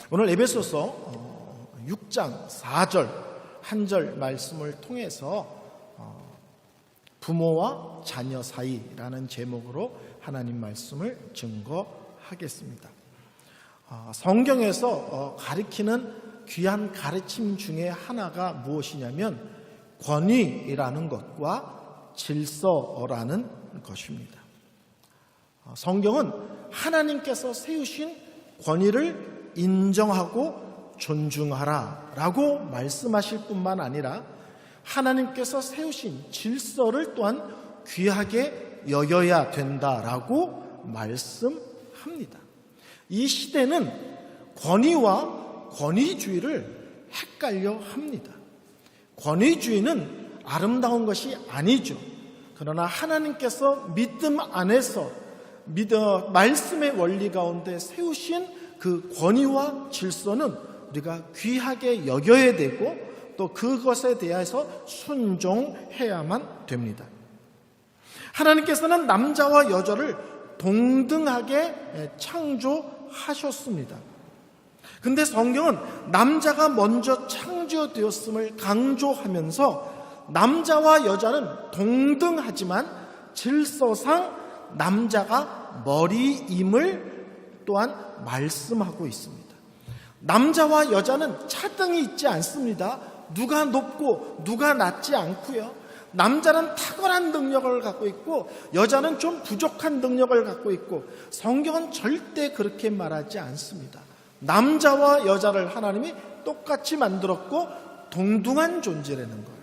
오늘 에베소서 6장 4절 한 절 말씀을 통해서 부모와 자녀 사이라는 제목으로 하나님 말씀을 증거하겠습니다. 성경에서 가리키는 귀한 가르침 중에 하나가 무엇이냐면 권위라는 것과 질서라는 것입니다. 성경은 하나님께서 세우신 권위를 인정하고 존중하라 라고 말씀하실 뿐만 아니라 하나님께서 세우신 질서를 또한 귀하게 여겨야 된다라고 말씀합니다. 이 시대는 권위와 권위주의를 헷갈려 합니다. 권위주의는 아름다운 것이 아니죠. 그러나 하나님께서 믿음 안에서 말씀의 원리 가운데 세우신 그 권위와 질서는 우리가 귀하게 여겨야 되고 또 그것에 대해서 순종해야만 됩니다. 하나님께서는 남자와 여자를 동등하게 창조하셨습니다. 근데 성경은 남자가 먼저 창조되었음을 강조하면서 남자와 여자는 동등하지만 질서상 남자가 머리임을 또한 말씀하고 있습니다. 남자와 여자는 차등이 있지 않습니다. 누가 높고 누가 낮지 않고요. 남자는 탁월한 능력을 갖고 있고 여자는 좀 부족한 능력을 갖고 있고 성경은 절대 그렇게 말하지 않습니다. 남자와 여자를 하나님이 똑같이 만들었고 동등한 존재라는 거예요.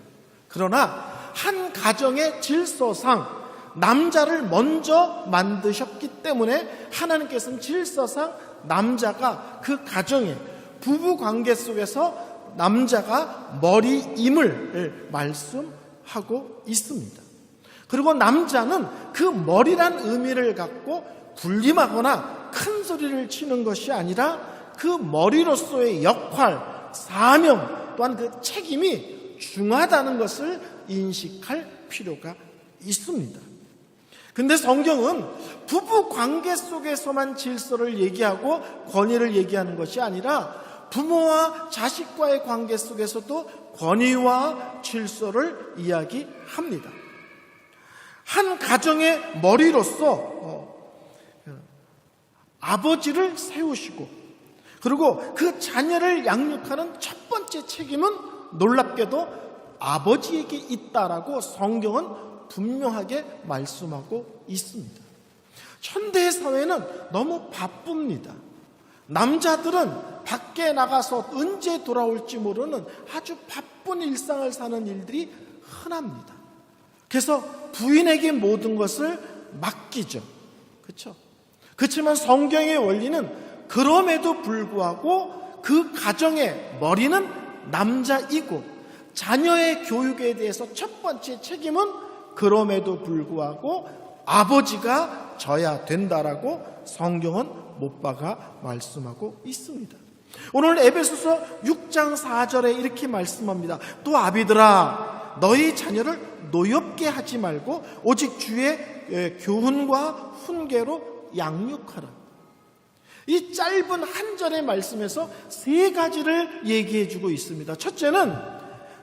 그러나 한 가정의 질서상 남자를 먼저 만드셨기 때문에 하나님께서는 질서상 남자가 그 가정의 부부 관계 속에서 남자가 머리임을 말씀하고 있습니다. 그리고 남자는 그 머리란 의미를 갖고 군림하거나 큰 소리를 치는 것이 아니라 그 머리로서의 역할, 사명 또한 그 책임이 중하다는 것을 인식할 필요가 있습니다. 근데 성경은 부부 관계 속에서만 질서를 얘기하고 권위를 얘기하는 것이 아니라 부모와 자식과의 관계 속에서도 권위와 질서를 이야기합니다. 한 가정의 머리로서 아버지를 세우시고 그리고 그 자녀를 양육하는 첫 번째 책임은 놀랍게도 아버지에게 있다라고 성경은 분명하게 말씀하고 있습니다. 현대 사회는 너무 바쁩니다. 남자들은 밖에 나가서 언제 돌아올지 모르는 아주 바쁜 일상을 사는 일들이 흔합니다. 그래서 부인에게 모든 것을 맡기죠. 그렇죠? 그렇지만 성경의 원리는 그럼에도 불구하고 그 가정의 머리는 남자이고 자녀의 교육에 대해서 첫 번째 책임은 그럼에도 불구하고 아버지가 져야 된다라고 성경은 못 박아 말씀하고 있습니다. 오늘 에베소서 6장 4절에 이렇게 말씀합니다. 또 아비들아 너희 자녀를 노엽게 하지 말고 오직 주의 교훈과 훈계로 양육하라. 이 짧은 한 절의 말씀에서 세 가지를 얘기해 주고 있습니다. 첫째는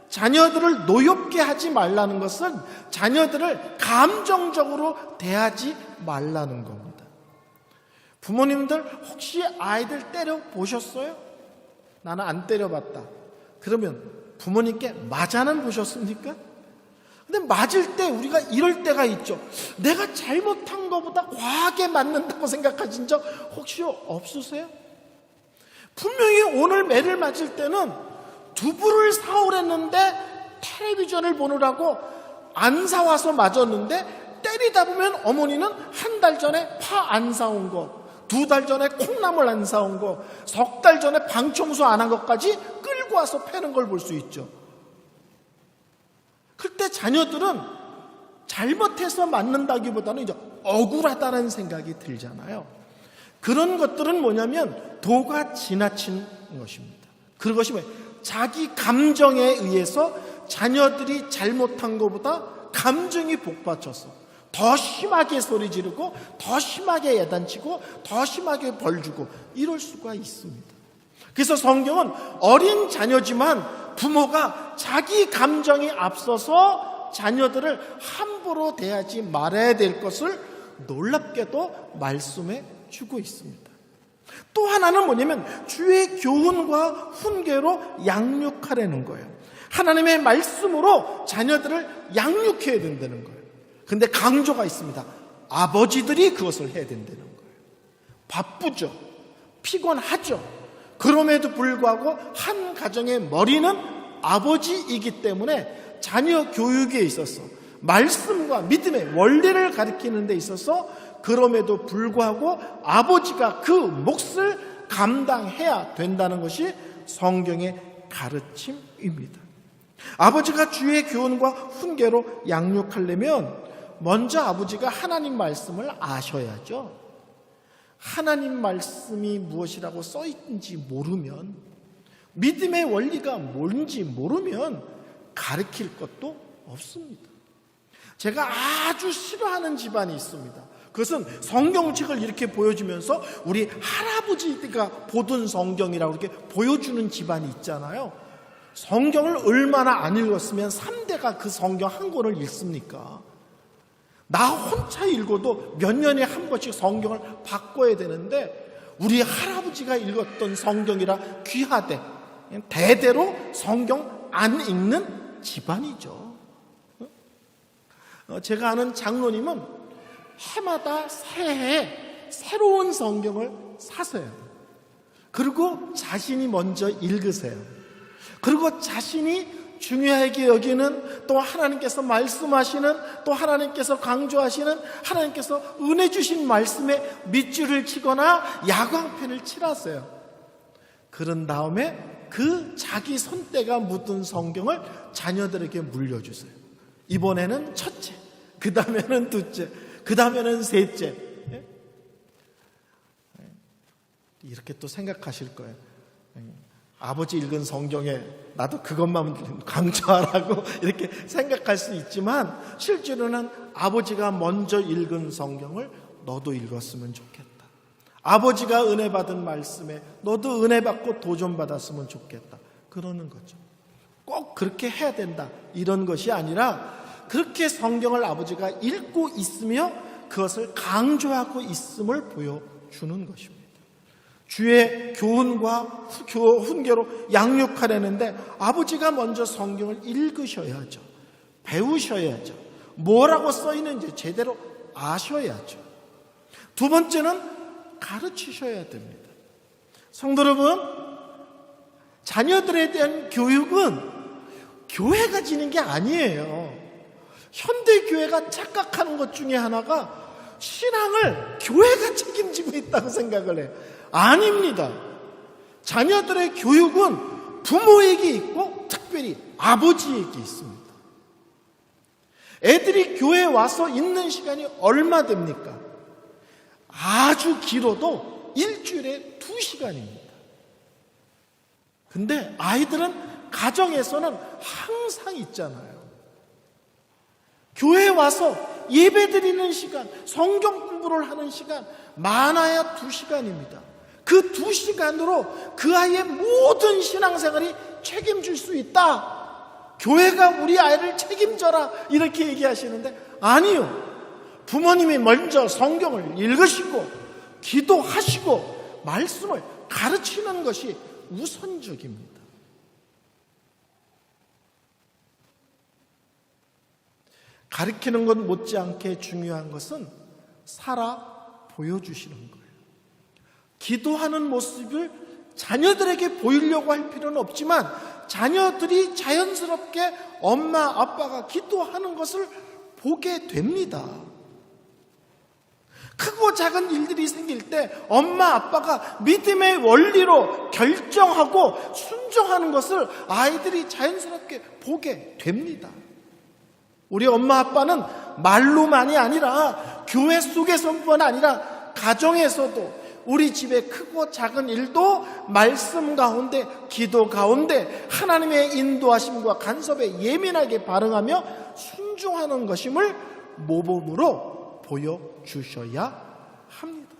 자녀들을 노엽게 하지 말라는 것은 자녀들을 감정적으로 대하지 말라는 겁니다. 부모님들 혹시 아이들 때려 보셨어요? 나는 안 때려봤다. 그러면 부모님께 맞아는 보셨습니까? 근데 맞을 때 우리가 이럴 때가 있죠. 내가 잘못한 것보다 과하게 맞는다고 생각하신 적 혹시 없으세요? 분명히 오늘 매를 맞을 때는 두부를 사오랬는데 텔레비전을 보느라고 안 사와서 맞았는데 때리다 보면 어머니는 한 달 전에 파 안 사온 거, 2달 전에 콩나물 안 사온 거, 3달 전에 방 청소 안 한 것까지 끌고 와서 패는 걸 볼 수 있죠. 그때 자녀들은 잘못해서 맞는다기보다는 이제 억울하다는 생각이 들잖아요. 그런 것들은 뭐냐면 도가 지나친 것입니다. 그것이 뭐예요? 자기 감정에 의해서 자녀들이 잘못한 것보다 감정이 복받쳐서 더 심하게 소리 지르고 더 심하게 야단치고 더 심하게 벌 주고 이럴 수가 있습니다. 그래서 성경은 어린 자녀지만 부모가 자기 감정이 앞서서 자녀들을 함부로 대하지 말아야 될 것을 놀랍게도 말씀해 주고 있습니다. 또 하나는 뭐냐면 주의 교훈과 훈계로 양육하라는 거예요. 하나님의 말씀으로 자녀들을 양육해야 된다는 거예요. 근데 강조가 있습니다. 아버지들이 그것을 해야 된다는 거예요. 바쁘죠. 피곤하죠. 그럼에도 불구하고 한 가정의 머리는 아버지이기 때문에 자녀 교육에 있어서 말씀과 믿음의 원리를 가르치는 데 있어서 그럼에도 불구하고 아버지가 그 몫을 감당해야 된다는 것이 성경의 가르침입니다. 아버지가 주의 교훈과 훈계로 양육하려면 먼저 아버지가 하나님 말씀을 아셔야죠. 하나님 말씀이 무엇이라고 써있는지 모르면, 믿음의 원리가 뭔지 모르면 가르칠 것도 없습니다. 제가 아주 싫어하는 집안이 있습니다. 그것은 성경책을 이렇게 보여주면서 우리 할아버지가 보던 성경이라고 이렇게 보여주는 집안이 있잖아요. 성경을 얼마나 안 읽었으면 3대가 그 성경 한 권을 읽습니까? 나 혼자 읽어도 몇 년에 한 번씩 성경을 바꿔야 되는데 우리 할아버지가 읽었던 성경이라 귀하대 대대로 성경 안 읽는 집안이죠. 제가 아는 장로님은 해마다 새해에 새로운 성경을 사세요. 그리고 자신이 먼저 읽으세요. 그리고 자신이 중요하게 여기는, 또 하나님께서 말씀하시는, 또 하나님께서 강조하시는, 하나님께서 은혜 주신 말씀에 밑줄을 치거나 야광펜을 칠하세요. 그런 다음에 그 자기 손때가 묻은 성경을 자녀들에게 물려주세요. 이번에는 첫째, 그 다음에는 둘째, 그 다음에는 셋째. 이렇게 또 생각하실 거예요. 아버지 읽은 성경에 나도 그것만 강조하라고 이렇게 생각할 수 있지만, 실제로는 아버지가 먼저 읽은 성경을 너도 읽었으면 좋겠다. 아버지가 은혜 받은 말씀에 너도 은혜 받고 도전 받았으면 좋겠다. 그러는 거죠. 꼭 그렇게 해야 된다 이런 것이 아니라, 그렇게 성경을 아버지가 읽고 있으며 그것을 강조하고 있음을 보여주는 것입니다. 주의 교훈과 훈계로 양육하려는데 아버지가 먼저 성경을 읽으셔야죠. 배우셔야죠. 뭐라고 써있는지 제대로 아셔야죠. 두 번째는 가르치셔야 됩니다. 성도 여러분, 자녀들에 대한 교육은 교회가 지는 게 아니에요. 현대교회가 착각하는 것 중에 하나가 신앙을 교회가 책임지고 있다고 생각을 해요. 아닙니다. 자녀들의 교육은 부모에게 있고 특별히 아버지에게 있습니다. 애들이 교회에 와서 있는 시간이 얼마 됩니까? 아주 길어도 일주일에 2시간입니다. 근데 아이들은 가정에서는 항상 있잖아요. 교회에 와서 예배 드리는 시간, 성경 공부를 하는 시간 많아야 2시간입니다. 그 2시간으로 그 아이의 모든 신앙생활이 책임질 수 있다. 교회가 우리 아이를 책임져라 이렇게 얘기하시는데, 아니요. 부모님이 먼저 성경을 읽으시고 기도하시고 말씀을 가르치는 것이 우선적입니다. 가르치는 것 못지않게 중요한 것은 살아 보여주시는 거예요. 기도하는 모습을 자녀들에게 보이려고 할 필요는 없지만, 자녀들이 자연스럽게 엄마 아빠가 기도하는 것을 보게 됩니다. 크고 작은 일들이 생길 때 엄마 아빠가 믿음의 원리로 결정하고 순종하는 것을 아이들이 자연스럽게 보게 됩니다. 우리 엄마 아빠는 말로만이 아니라 교회 속에서뿐만 아니라 가정에서도 우리 집의 크고 작은 일도 말씀 가운데, 기도 가운데 하나님의 인도하심과 간섭에 예민하게 반응하며 순종하는 것임을 모범으로 보여주셔야 합니다.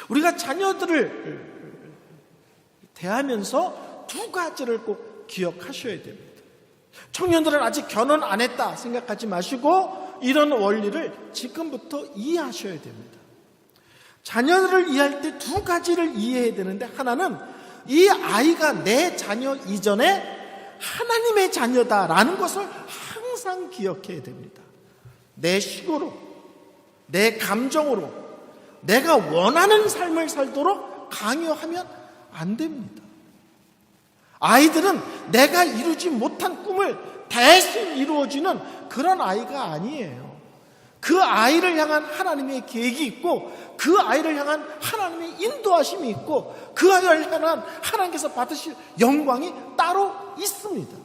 우리가 자녀들을 대하면서 두 가지를 꼭 기억하셔야 됩니다. 청년들은 아직 결혼 안 했다 생각하지 마시고 이런 원리를 지금부터 이해하셔야 됩니다. 자녀를 이해할 때 두 가지를 이해해야 되는데, 하나는 이 아이가 내 자녀 이전에 하나님의 자녀다라는 것을 항상 기억해야 됩니다. 내 식으로, 내 감정으로 내가 원하는 삶을 살도록 강요하면 안 됩니다. 아이들은 내가 이루지 못한 꿈을 대신 이루어지는 그런 아이가 아니에요. 그 아이를 향한 하나님의 계획이 있고, 그 아이를 향한 하나님의 인도하심이 있고, 그 아이를 향한 하나님께서 받으실 영광이 따로 있습니다.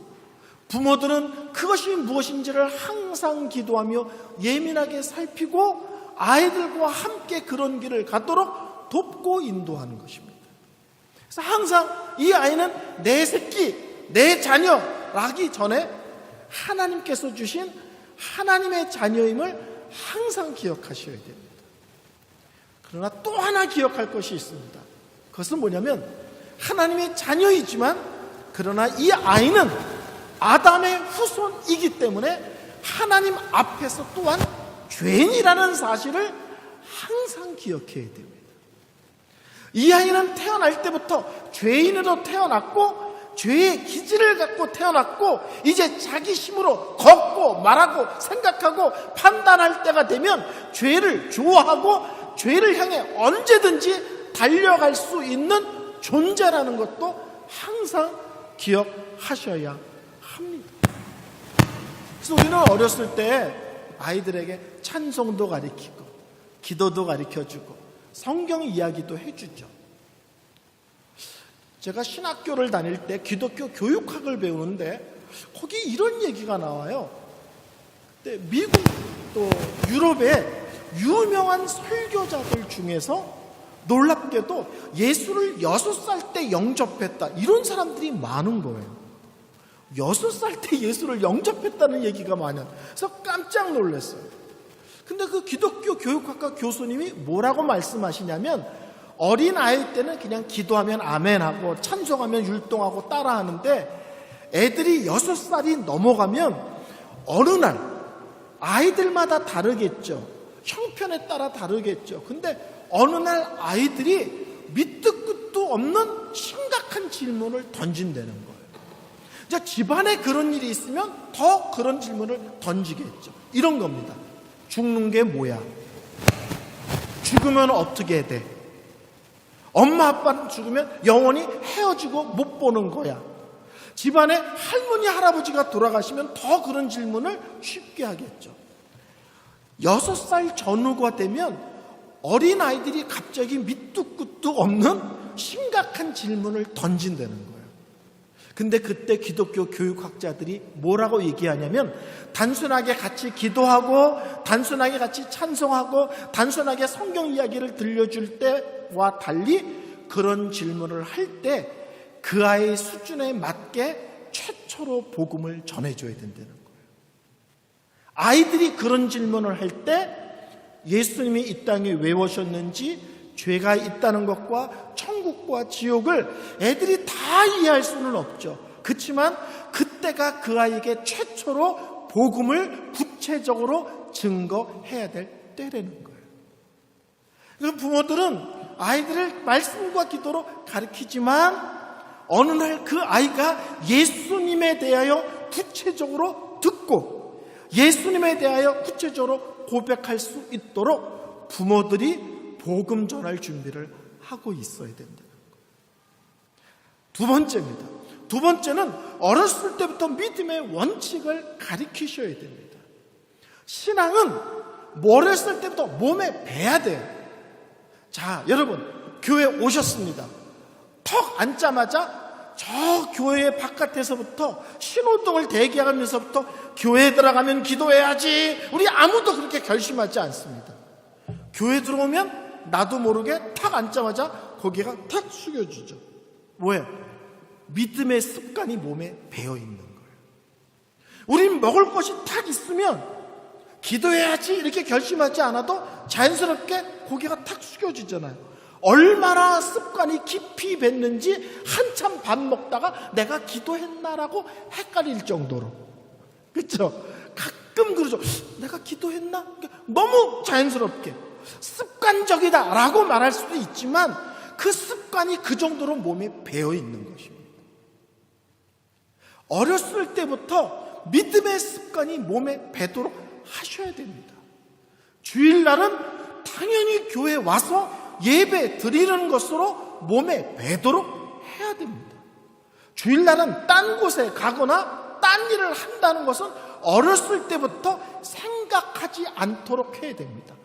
부모들은 그것이 무엇인지를 항상 기도하며 예민하게 살피고 아이들과 함께 그런 길을 가도록 돕고 인도하는 것입니다. 그래서 항상 이 아이는 내 새끼, 내 자녀라기 전에 하나님께서 주신 하나님의 자녀임을 항상 기억하셔야 됩니다. 그러나 또 하나 기억할 것이 있습니다. 그것은 뭐냐면, 하나님의 자녀이지만 그러나 이 아이는 아담의 후손이기 때문에 하나님 앞에서 또한 죄인이라는 사실을 항상 기억해야 됩니다. 이 아이는 태어날 때부터 죄인으로 태어났고 죄의 기질을 갖고 태어났고, 이제 자기 힘으로 걷고 말하고 생각하고 판단할 때가 되면 죄를 좋아하고 죄를 향해 언제든지 달려갈 수 있는 존재라는 것도 항상 기억하셔야 합니다. 그래서 우리는 어렸을 때 아이들에게 찬송도 가르치고 기도도 가르쳐주고 성경 이야기도 해주죠. 제가 신학교를 다닐 때 기독교 교육학을 배우는데 거기 이런 얘기가 나와요. 그때 미국 또 유럽의 유명한 설교자들 중에서 놀랍게도 예수를 6살 때 영접했다, 이런 사람들이 많은 거예요. 6살 때 예수를 영접했다는 얘기가 많아요. 그래서 깜짝 놀랐어요. 근데 그 기독교 교육학과 교수님이 뭐라고 말씀하시냐면, 어린 아이 때는 그냥 기도하면 아멘하고 찬송하면 율동하고 따라하는데, 애들이 6살이 넘어가면 어느 날 아이들마다 다르겠죠. 형편에 따라 다르겠죠. 근데 어느 날 아이들이 밑도 끝도 없는 심각한 질문을 던진다는 거예요. 이제 집안에 그런 일이 있으면 더 그런 질문을 던지겠죠. 이런 겁니다. 죽는 게 뭐야? 죽으면 어떻게 돼? 엄마 아빠는 죽으면 영원히 헤어지고 못 보는 거야. 집안에 할머니 할아버지가 돌아가시면 더 그런 질문을 쉽게 하겠죠. 6살 전후가 되면 어린아이들이 갑자기 밑도 끝도 없는 심각한 질문을 던진다는 거예요. 근데 그때 기독교 교육학자들이 뭐라고 얘기하냐면, 단순하게 같이 기도하고 단순하게 같이 찬송하고 단순하게 성경 이야기를 들려줄 때와 달리 그런 질문을 할 때 그 아이의 수준에 맞게 최초로 복음을 전해줘야 된다는 거예요. 아이들이 그런 질문을 할 때 예수님이 이 땅에 왜 오셨는지, 죄가 있다는 것과 천국과 지옥을 애들이 다 이해할 수는 없죠. 그렇지만 그때가 그 아이에게 최초로 복음을 구체적으로 증거해야 될 때라는 거예요. 그래서 부모들은 아이들을 말씀과 기도로 가르치지만 어느 날 그 아이가 예수님에 대하여 구체적으로 듣고 예수님에 대하여 구체적으로 고백할 수 있도록 부모들이 복음 전할 준비를 하고 있어야 된다는 거예요. 두 번째입니다. 두 번째는 어렸을 때부터 믿음의 원칙을 가르치셔야 됩니다. 신앙은 어렸을 때부터 몸에 배야 돼요. 자, 여러분, 교회 오셨습니다. 턱 앉자마자 저 교회 바깥에서부터 신호등을 대기하면서부터 교회 들어가면 기도해야지, 우리 아무도 그렇게 결심하지 않습니다. 교회 들어오면 나도 모르게 탁 앉자마자 고개가 탁 숙여지죠. 왜? 믿음의 습관이 몸에 배어 있는 거예요. 우린 먹을 것이 탁 있으면 기도해야지 이렇게 결심하지 않아도 자연스럽게 고개가 탁 숙여지잖아요. 얼마나 습관이 깊이 뱄는지 한참 밥 먹다가 내가 기도했나라고 헷갈릴 정도로. 그렇죠? 가끔 그러죠. 내가 기도했나? 너무 자연스럽게 습관적이다라고 말할 수도 있지만 그 습관이 그 정도로 몸에 배어 있는 것입니다. 어렸을 때부터 믿음의 습관이 몸에 배도록 하셔야 됩니다. 주일날은 당연히 교회에 와서 예배 드리는 것으로 몸에 배도록 해야 됩니다. 주일날은 딴 곳에 가거나 딴 일을 한다는 것은 어렸을 때부터 생각하지 않도록 해야 됩니다.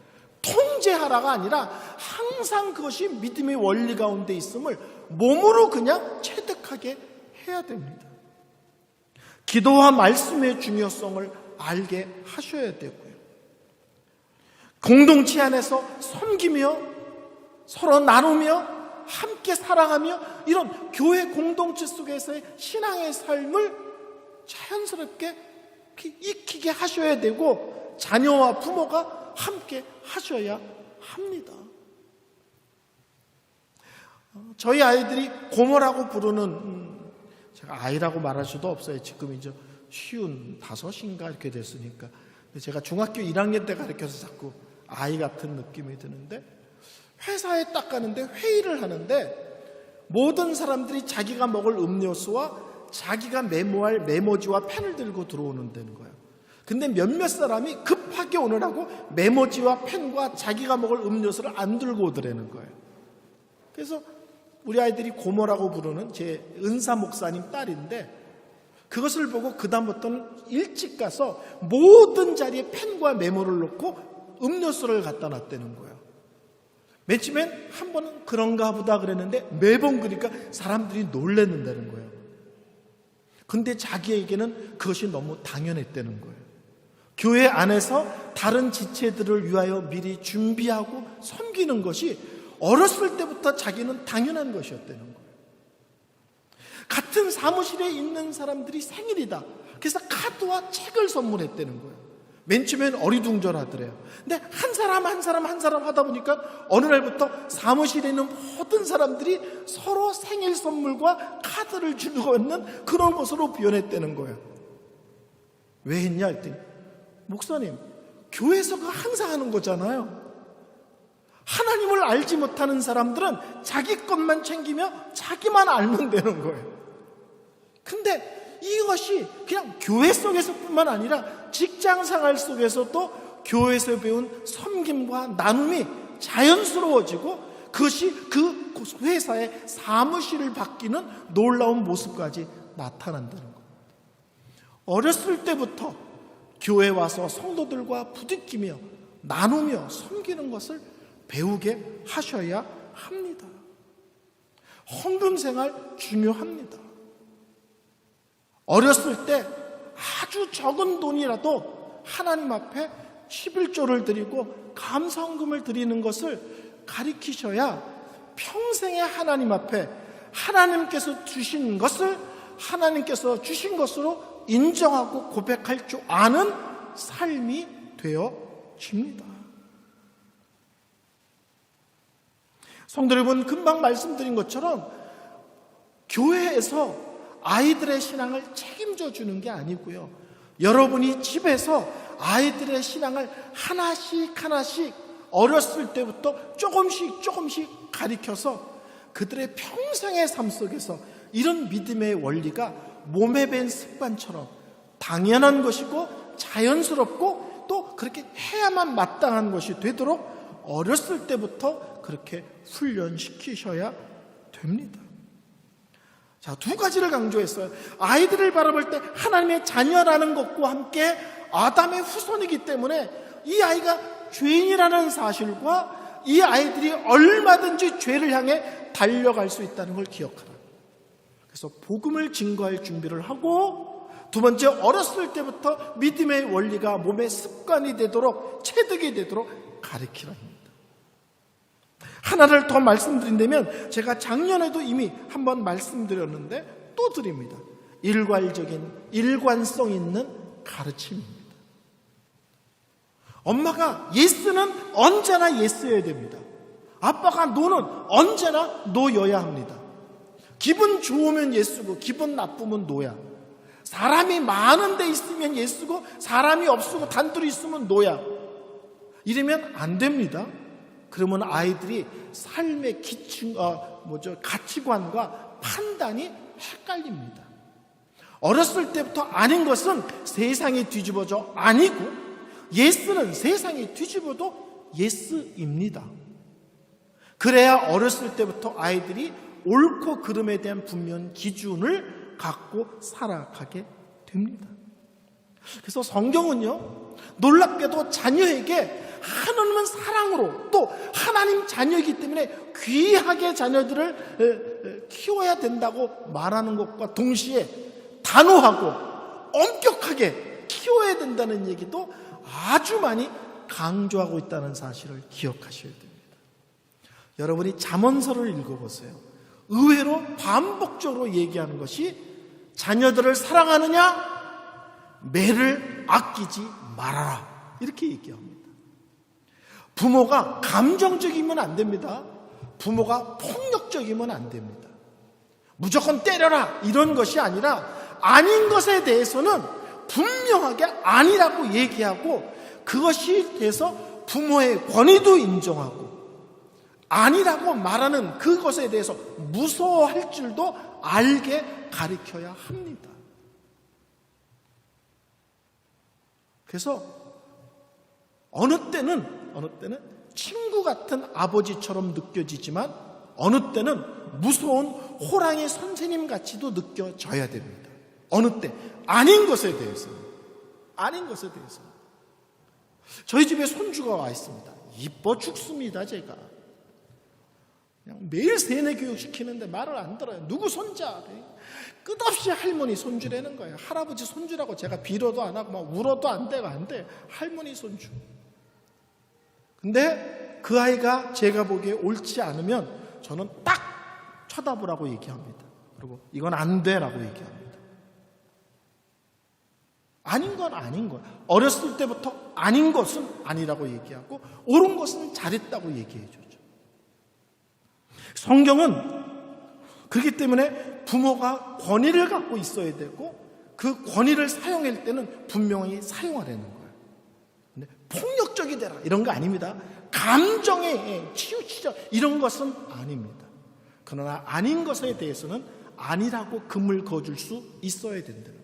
통제하라가 아니라 항상 그것이 믿음의 원리 가운데 있음을 몸으로 그냥 체득하게 해야 됩니다. 기도와 말씀의 중요성을 알게 하셔야 되고요. 공동체 안에서 섬기며 서로 나누며 함께 살아가며 이런 교회 공동체 속에서의 신앙의 삶을 자연스럽게 익히게 하셔야 되고 자녀와 부모가 함께 하셔야 합니다. 저희 아이들이 고모라고 부르는, 제가 아이라고 말할 수도 없어요. 지금 이제 55인가 이렇게 됐으니까. 제가 중학교 1학년 때 가르쳐서 자꾸 아이 같은 느낌이 드는데, 회사에 딱 가는데 회의를 하는데 모든 사람들이 자기가 먹을 음료수와 자기가 메모할 메모지와 펜을 들고 들어오는다는 거예요. 근데 몇몇 사람이 급하게 오느라고 메모지와 펜과 자기가 먹을 음료수를 안 들고 오더라는 거예요. 그래서 우리 아이들이 고모라고 부르는 제 은사 목사님 딸인데, 그것을 보고 그다음부터는 일찍 가서 모든 자리에 펜과 메모를 놓고 음료수를 갖다 놨다는 거예요. 맨 처음엔 한 번은 그런가 보다 그랬는데 매번 그러니까 사람들이 놀랬는다는 거예요. 근데 자기에게는 그것이 너무 당연했다는 거예요. 교회 안에서 다른 지체들을 위하여 미리 준비하고 섬기는 것이 어렸을 때부터 자기는 당연한 것이었다는 거예요. 같은 사무실에 있는 사람들이 생일이다. 그래서 카드와 책을 선물했다는 거예요. 맨 처음엔 어리둥절하더래요. 근데 한 사람 하다 보니까 어느 날부터 사무실에 있는 모든 사람들이 서로 생일 선물과 카드를 주고 있는 그런 것으로 변했다는 거예요. 왜 했냐 했더니, 목사님, 교회에서 그거 항상 하는 거잖아요. 하나님을 알지 못하는 사람들은 자기 것만 챙기며 자기만 알면 되는 거예요. 근데 이것이 그냥 교회 속에서뿐만 아니라 직장생활 속에서도 교회에서 배운 섬김과 나눔이 자연스러워지고 그것이 그 회사의 사무실을 바뀌는 놀라운 모습까지 나타난다는 겁니다. 어렸을 때부터 교회에 와서 성도들과 부딪히며 나누며 섬기는 것을 배우게 하셔야 합니다. 헌금 생활 중요합니다. 어렸을 때 아주 적은 돈이라도 하나님 앞에 11조를 드리고 감사헌금을 드리는 것을 가르치셔야 평생에 하나님 앞에 하나님께서 주신 것을 하나님께서 주신 것으로 인정하고 고백할 줄 아는 삶이 되어집니다. 성도 여러분, 금방 말씀드린 것처럼 교회에서 아이들의 신앙을 책임져 주는 게 아니고요, 여러분이 집에서 아이들의 신앙을 하나씩 어렸을 때부터 조금씩 가르쳐서 그들의 평생의 삶 속에서 이런 믿음의 원리가 몸에 밴 습관처럼 당연한 것이고 자연스럽고 또 그렇게 해야만 마땅한 것이 되도록 어렸을 때부터 그렇게 훈련시키셔야 됩니다. 자, 두 가지를 강조했어요. 아이들을 바라볼 때 하나님의 자녀라는 것과 함께 아담의 후손이기 때문에 이 아이가 죄인이라는 사실과 이 아이들이 얼마든지 죄를 향해 달려갈 수 있다는 걸 기억하라. 그래서 복음을 증거할 준비를 하고, 두 번째, 어렸을 때부터 믿음의 원리가 몸의 습관이 되도록, 체득이 되도록 가르치라 합니다. 하나를 더 말씀드린다면, 제가 작년에도 이미 한번 말씀드렸는데 또 드립니다. 일관성 있는 가르침입니다. 엄마가 예스는 언제나 예스여야 됩니다. 아빠가 노는 언제나 노여야 합니다. 기분 좋으면 예쓰고 기분 나쁘면 노야. 사람이 많은 데 있으면 예쓰고 사람이 없고 단둘이 있으면 노야. 이러면 안 됩니다. 그러면 아이들이 삶의 가치관과 판단이 헷갈립니다. 어렸을 때부터 아닌 것은 세상이 뒤집어져 아니고, 예스는 세상이 뒤집어도 예스입니다. 그래야 어렸을 때부터 아이들이 옳고 그름에 대한 분명한 기준을 갖고 살아가게 됩니다. 그래서 성경은요, 놀랍게도 자녀에게 하나님은 사랑으로, 또 하나님 자녀이기 때문에 귀하게 자녀들을 키워야 된다고 말하는 것과 동시에 단호하고 엄격하게 키워야 된다는 얘기도 아주 많이 강조하고 있다는 사실을 기억하셔야 됩니다. 여러분이 잠언서를 읽어보세요. 의외로 반복적으로 얘기하는 것이 자녀들을 사랑하느냐? 매를 아끼지 말아라. 이렇게 얘기합니다. 부모가 감정적이면 안 됩니다. 부모가 폭력적이면 안 됩니다. 무조건 때려라 이런 것이 아니라 아닌 것에 대해서는 분명하게 아니라고 얘기하고, 그것이 돼서 부모의 권위도 인정하고, 아니라고 말하는 그것에 대해서 무서워할 줄도 알게 가르쳐야 합니다. 그래서 어느 때는 친구 같은 아버지처럼 느껴지지만 어느 때는 무서운 호랑이 선생님 같이도 느껴져야 됩니다. 어느 때 아닌 것에 대해서는. 저희 집에 손주가 와 있습니다. 이뻐 죽습니다. 제가 그냥 매일 세뇌 교육 시키는데 말을 안 들어요. 누구 손자? 끝없이 할머니 손주라는 거예요. 할아버지 손주라고 제가 빌어도 안 하고 막 울어도 안 돼. 할머니 손주. 근데 그 아이가 제가 보기에 옳지 않으면 저는 딱 쳐다보라고 얘기합니다. 그리고 이건 안 돼라고 얘기합니다. 아닌 건 아닌 거예요. 어렸을 때부터 아닌 것은 아니라고 얘기하고 옳은 것은 잘했다고 얘기해 주죠. 성경은 그렇기 때문에 부모가 권위를 갖고 있어야 되고, 그 권위를 사용할 때는 분명히 사용하라는 거예요. 근데 폭력적이 되라 이런 거 아닙니다. 감정에 치우치자 이런 것은 아닙니다. 그러나 아닌 것에 대해서는 아니라고 금을 거줄 수 있어야 된다는 거예요.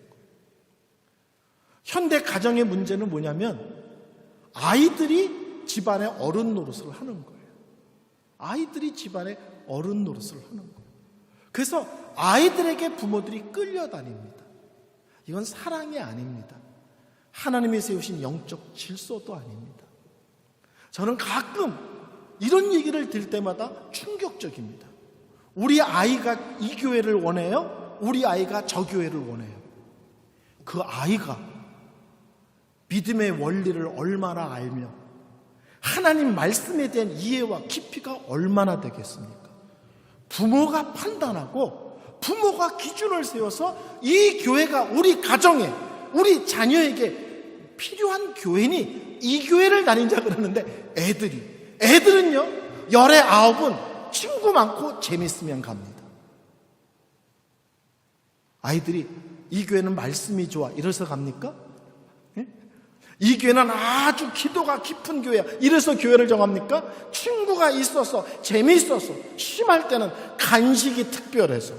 현대 가정의 문제는 뭐냐면 아이들이 집안의 어른 노릇을 하는 거예요. 그래서 아이들에게 부모들이 끌려다닙니다. 이건 사랑이 아닙니다. 하나님이 세우신 영적 질서도 아닙니다. 저는 가끔 이런 얘기를 들을 때마다 충격적입니다. 우리 아이가 이 교회를 원해요? 우리 아이가 저 교회를 원해요? 그 아이가 믿음의 원리를 얼마나 알며 하나님 말씀에 대한 이해와 깊이가 얼마나 되겠습니까? 부모가 판단하고 부모가 기준을 세워서 이 교회가 우리 가정에, 우리 자녀에게 필요한 교회니 이 교회를 다니자 그러는데 애들은요 19은 친구 많고 재밌으면 갑니다. 아이들이 이 교회는 말씀이 좋아 이래서 갑니까? 이 교회는 아주 기도가 깊은 교회야 이래서 교회를 정합니까? 친구가 있어서 재미있어서, 심할 때는 간식이 특별해서.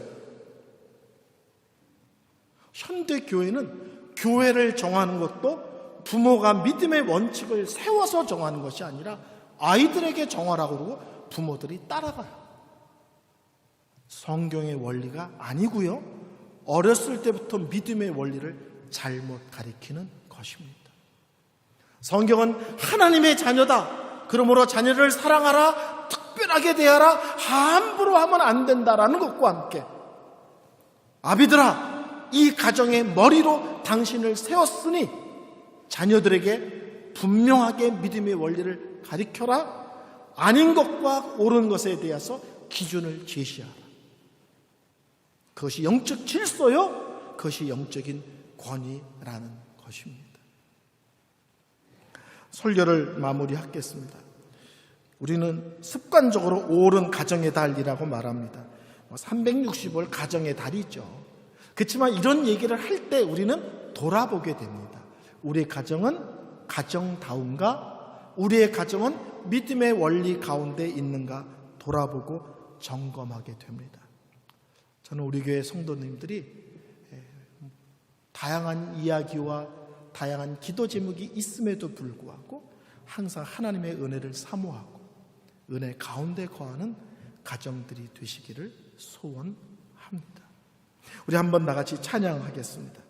현대 교회는 교회를 정하는 것도 부모가 믿음의 원칙을 세워서 정하는 것이 아니라 아이들에게 정하라고 그러고 부모들이 따라가요. 성경의 원리가 아니고요, 어렸을 때부터 믿음의 원리를 잘못 가리키는 것입니다. 성경은 하나님의 자녀다, 그러므로 자녀를 사랑하라, 특별하게 대하라, 함부로 하면 안 된다라는 것과 함께 아비들아 이 가정의 머리로 당신을 세웠으니 자녀들에게 분명하게 믿음의 원리를 가르쳐라, 아닌 것과 옳은 것에 대해서 기준을 제시하라. 그것이 영적 질서요, 그것이 영적인 권위라는 것입니다. 설교를 마무리하겠습니다. 우리는 습관적으로 5월은 가정의 달이라고 말합니다. 365일 가정의 달이죠. 그렇지만 이런 얘기를 할 때 우리는 돌아보게 됩니다. 우리의 가정은 가정다운가? 우리의 가정은 믿음의 원리 가운데 있는가? 돌아보고 점검하게 됩니다. 저는 우리 교회 성도님들이 다양한 이야기와 다양한 기도 제목이 있음에도 불구하고 항상 하나님의 은혜를 사모하고 은혜 가운데 거하는 가정들이 되시기를 소원합니다. 우리 한번 다 같이 찬양하겠습니다.